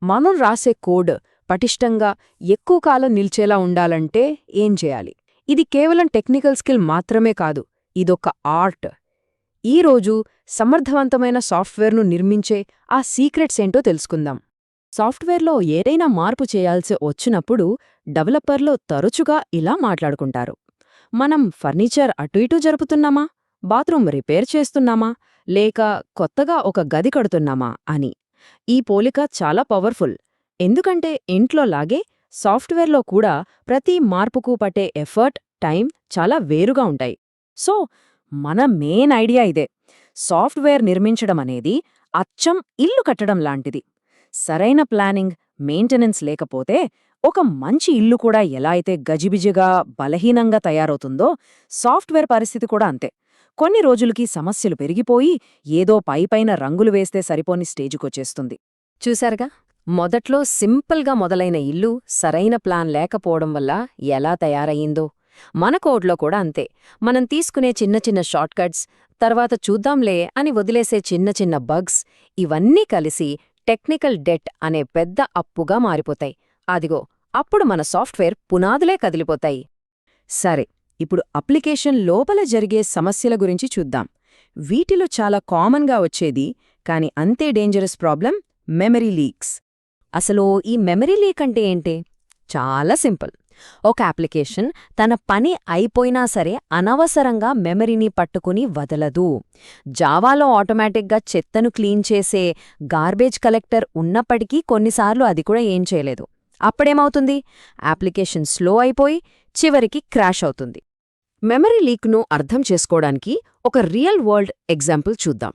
మనం రాసే కోడ్ పటిష్టంగా ఎక్కువ కాలం నిల్చేలా ఉండాలంటే ఏం చేయాలి? ఇది కేవలం టెక్నికల్ స్కిల్ మాత్రమే కాదు, ఇదొక ఆర్ట్. ఈరోజు సమర్థవంతమైన సాఫ్ట్వేర్ను నిర్మించే ఆ సీక్రెట్స్ ఏంటో తెలుసుకుందాం. సాఫ్ట్వేర్లో ఏదైనా మార్పు చేయాల్సి వచ్చినప్పుడు డెవలపర్లు తరచుగా ఇలా మాట్లాడుకుంటారు. మనం ఫర్నిచర్ అటు ఇటు జరుపుతున్నామా, బాత్రూమ్ రిపేర్ చేస్తున్నామా, లేక కొత్తగా ఒక గది కడుతున్నామా అని. ఈ పోలిక చాలా పవర్ఫుల్. ఎందుకంటే ఇంట్లో లాగే సాఫ్ట్వేర్లో కూడా ప్రతి మార్పుకు పట్టే ఎఫర్ట్, టైం చాలా వేరుగా ఉంటాయి. సో మన మెయిన్ ఐడియా ఇదే: సాఫ్ట్వేర్ నిర్మించడమనేది అచ్చం ఇల్లు కట్టడం లాంటిది. సరైన ప్లానింగ్, మెయింటెనెన్స్ లేకపోతే ఒక మంచి ఇల్లు కూడా ఎలా అయితే గజిబిజిగా, బలహీనంగా తయారవుతుందో, సాఫ్ట్వేర్ పరిస్థితి కూడా అంతే. కొన్ని రోజులకి సమస్యలు పెరిగిపోయి ఏదో పైపైన రంగులు వేస్తే సరిపోని స్టేజుకొచ్చేస్తుంది. చూశారుగా, మొదట్లో సింపుల్గా మొదలైన ఇల్లు సరైన ప్లాన్ లేకపోవడం వల్ల ఎలా తయారయ్యిందో. మన కోడ్లో కూడా అంతే. మనం తీసుకునే చిన్న చిన్న షార్ట్కట్స్, తర్వాత చూద్దాంలే అని వదిలేసే చిన్న చిన్న బగ్స్, ఇవన్నీ కలిసి టెక్నికల్ డెట్ అనే పెద్ద అప్పుగా మారిపోతాయి. అదిగో అప్పుడు మన సాఫ్ట్వేర్ పునాదులే కదిలిపోతాయి. సరే, ఇప్పుడు అప్లికేషన్ లోపల జరిగే సమస్యల గురించి చూద్దాం. వీటిలో చాలా కామన్గా వచ్చేది, కాని అంతే డేంజరస్ ప్రాబ్లం మెమరీ లీక్స్. అసలు ఈ మెమరీ లీక్ అంటే ఏంటి? చాలా సింపుల్. ఒక అప్లికేషన్ తన పని అయిపోయినా సరే అనవసరంగా మెమరీని పట్టుకుని వదలదు. జావాలో ఆటోమేటిక్గా చెత్తను క్లీన్ చేసే గార్బేజ్ కలెక్టర్ ఉన్నప్పటికీ కొన్నిసార్లు అది కూడా ఏం చేయలేదు. అప్పుడేమవుతుంది? అప్లికేషన్ స్లో అయిపోయి చివరికి క్రాష్ అవుతుంది. మెమరీ లీక్ను అర్థం చేసుకోవడానికి ఒక రియల్ వరల్డ్ ఎగ్జాంపుల్ చూద్దాం.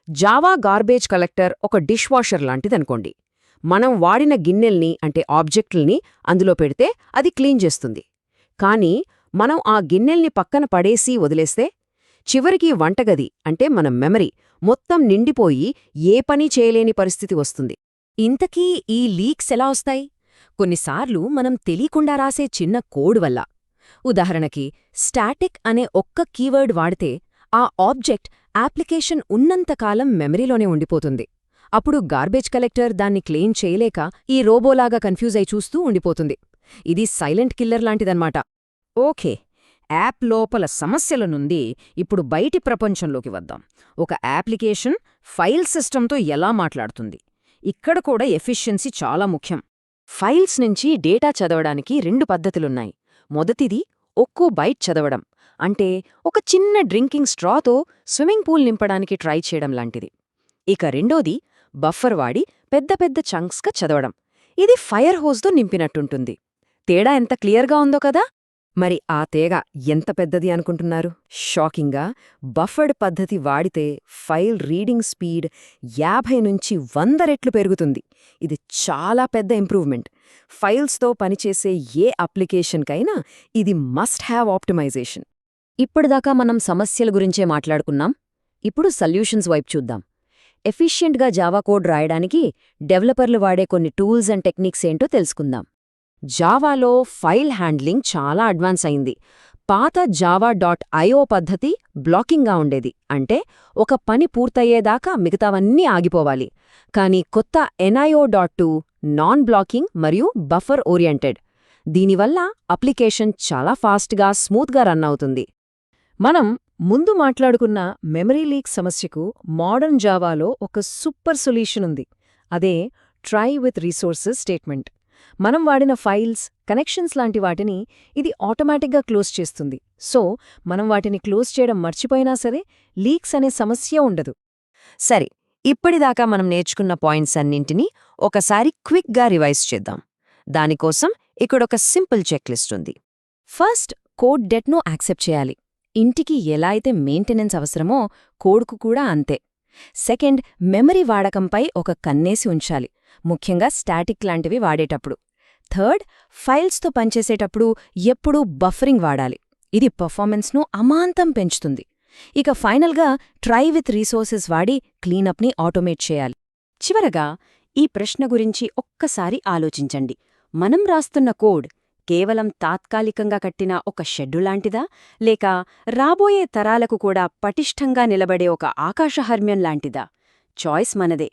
జావా గార్బేజ్ కలెక్టర్ ఒక డిష్ వాషర్ లాంటిదనుకోండి. మనం వాడిన గిన్నెల్ని అంటే ఆబ్జెక్టుల్ని అందులో పెడితే అది క్లీన్ చేస్తుంది. కానీ మనం ఆ గిన్నెల్ని పక్కన పడేసి వదిలేస్తే చివరికి వంటగది అంటే మన మెమరీ మొత్తం నిండిపోయి ఏ పని చేయలేని పరిస్థితి వస్తుంది. ఇంతకీ ఈ లీక్స్ ఎలా వస్తాయి? కొన్నిసార్లు మనం తెలియకుండా రాసే చిన్న కోడ్ వల్ల. ఉదాహరణకి, స్టాటిక్ అనే ఒక్క కీవర్డ్ వాడితే ఆ ఆబ్జెక్ట్ అప్లికేషన్ ఉన్నంతకాలం మెమరీలోనే ఉండిపోతుంది. అప్పుడు గార్బేజ్ కలెక్టర్ దాన్ని క్లీన్ చేయలేక ఈ రోబోలాగా కన్ఫ్యూజ్ అయి చూస్తూ ఉండిపోతుంది. ఇది సైలెంట్ కిల్లర్ లాంటిదన్నమాట. ఓకే, యాప్ లోపల సమస్యల నుండి ఇప్పుడు బయటి ప్రపంచంలోకి వద్దాం. ఒక అప్లికేషన్ ఫైల్ సిస్టంతో ఎలా మాట్లాడుతుంది? ఇక్కడ కూడా ఎఫిషియన్సీ చాలా ముఖ్యం. ఫైల్స్ నుంచి డేటా చదవడానికి రెండు పద్ధతులున్నాయి. మొదటిది ఒక్కో బైట్ చదవడం, అంటే ఒక చిన్న డ్రింకింగ్ స్ట్రాతో స్విమ్మింగ్ పూల్ నింపడానికి ట్రై చేయడం లాంటిది. ఇక రెండోది బఫర్ వాడి పెద్ద పెద్ద చంక్స్గా చదవడం. ఇది ఫైర్ హోస్తో నింపినట్టుంటుంది. తేడా ఎంత క్లియర్గా ఉందో కదా? మరి ఆ తేగ ఎంత పెద్దది అనుకుంటున్నారు? షాకింగ్గా, బఫర్డ్ పద్ధతి వాడితే ఫైల్ రీడింగ్ స్పీడ్ 50 నుంచి 100 రెట్లు పెరుగుతుంది. ఇది చాలా పెద్ద ఇంప్రూవ్మెంట్. ఫైల్స్తో పనిచేసే ఏ అప్లికేషన్కైనా ఇది మస్ట్ హ్యావ్ ఆప్టిమైజేషన్. ఇప్పటిదాకా మనం సమస్యల గురించే మాట్లాడుకున్నాం. ఇప్పుడు సొల్యూషన్స్ వైపు చూద్దాం. ఎఫిషియెంట్గా జావా కోడ్ రాయడానికి డెవలపర్లు వాడే కొన్ని టూల్స్ అండ్ టెక్నిక్స్ ఏంటో తెలుసుకుందాం. జావాలో ఫైల్ హ్యాండ్లింగ్ చాలా అడ్వాన్స్ అయింది. పాత java.io పద్ధతి బ్లాకింగ్గా ఉండేది. అంటే ఒక పని పూర్తయ్యేదాకా మిగతావన్నీ ఆగిపోవాలి. కానీ కొత్త NIO.2 నాన్ బ్లాకింగ్ మరియు బఫర్ ఓరియంటెడ్. దీనివల్ల అప్లికేషన్ చాలా ఫాస్ట్గా, స్మూత్గా రన్ అవుతుంది. మనం ముందు మాట్లాడుకున్న మెమరీ లీక్ సమస్యకు మోడర్న్ జావాలో ఒక సూపర్ సొల్యూషన్ ఉంది. అదే ట్రై విత్ రీసోర్సెస్ స్టేట్మెంట్. మనం వాడిన ఫైల్స్, కనెక్షన్స్ లాంటి వాటిని ఇది ఆటోమేటిక్గా క్లోజ్ చేస్తుంది. సో మనం వాటిని క్లోజ్ చేయడం మర్చిపోయినా సరే లీక్స్ అనే సమస్య ఉండదు. సరే, ఇప్పటిదాకా మనం నేర్చుకున్న పాయింట్స్ అన్నింటినీ ఒకసారి క్విక్గా రివైజ్ చేద్దాం. దానికోసం ఇక్కడొక సింపుల్ చెక్లిస్ట్ ఉంది. ఫస్ట్, కోడ్ డెట్ను యాక్సెప్ట్ చేయాలి. ఇంటికి ఎలా అయితే మెయింటెనెన్స్ అవసరమో కోడ్కు కూడా అంతే. సెకండ్, మెమరీ వాడకంపై ఒక కన్నేసి ఉంచాలి, ముఖ్యంగా స్టాటిక్ లాంటివి వాడేటప్పుడు. థర్డ్, ఫైల్స్తో పనిచేసేటప్పుడు ఎప్పుడూ బఫరింగ్ వాడాలి. ఇది పర్ఫార్మెన్స్ను అమాంతం పెంచుతుంది. ఇక ఫైనల్గా ట్రై విత్ రీసోర్సెస్ వాడి క్లీనప్ని ఆటోమేట్ చేయాలి. చివరగా ఈ ప్రశ్న గురించి ఒక్కసారి ఆలోచించండి. మనం రాస్తున్న కోడ్ కేవలం తాత్కాలికంగా కట్టిన ఒక షెడ్డు లాంటిదా, లేక రాబోయే తరాలకు కూడా పటిష్టంగా నిలబడే ఒక ఆకాశహర్మ్యం లాంటిదా? చాయిస్ మనదే.